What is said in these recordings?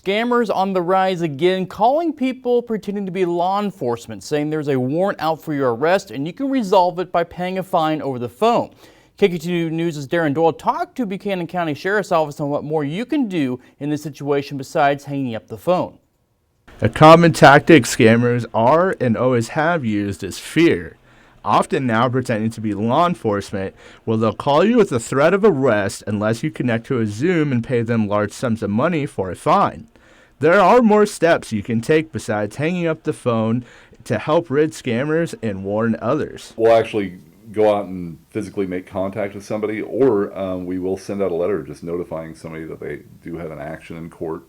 Scammers on the rise again, calling people pretending to be law enforcement, saying there's a warrant out for your arrest and you can resolve it by paying a fine over the phone. KQ2 News' Darren Doyle talked to Buchanan County Sheriff's Office on what more you can do in this situation besides hanging up the phone. A common tactic scammers are and always have used is fear. Often now pretending to be law enforcement, where they'll call you with the threat of arrest unless you connect to a Zoom and pay them large sums of money for a fine. There are more steps you can take besides hanging up the phone to help rid scammers and warn others. We'll actually go out and physically make contact with somebody, or we will send out a letter just notifying somebody that they do have an action in court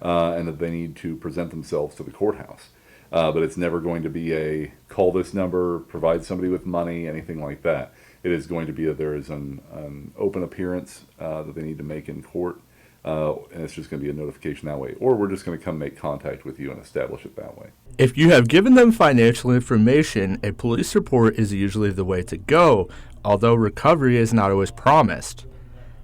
and that they need to present themselves to the courthouse. But it's never going to be a call this number, provide somebody with money, anything like that. It is going to be that there is an open appearance that they need to make in court, and it's just going to be a notification that way. Or we're just going to come make contact with you and establish it that way. If you have given them financial information, a police report is usually the way to go, although recovery is not always promised.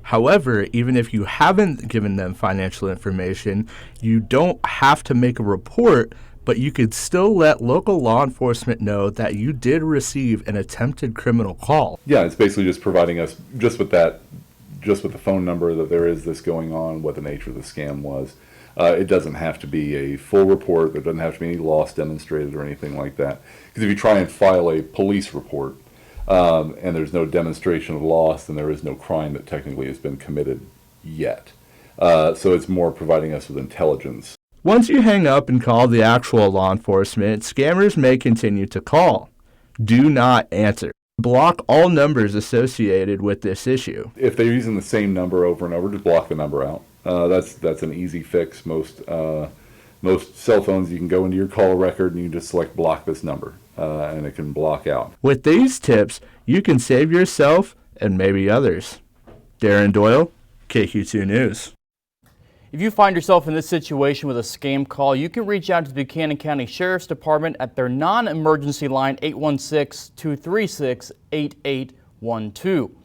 However, even if you haven't given them financial information, you don't have to make a report, but you could still let local law enforcement know that you did receive an attempted criminal call. Yeah, it's basically just providing us, just with the phone number, that there is this going on, what the nature of the scam was. It doesn't have to be a full report. There doesn't have to be any loss demonstrated or anything like that. Because if you try and file a police report and there's no demonstration of loss, then there is no crime that technically has been committed yet. So it's more providing us with intelligence. Once you hang up and call the actual law enforcement, scammers may continue to call. Do not answer. Block all numbers associated with this issue. If they're using the same number over and over, just block the number out. That's an easy fix. Most cell phones, you can go into your call record and you just select block this number, and it can block out. With these tips, you can save yourself and maybe others. Darren Doyle, KQ2 News. If you find yourself in this situation with a scam call, you can reach out to the Buchanan County Sheriff's Department at their non-emergency line 816-236-8812.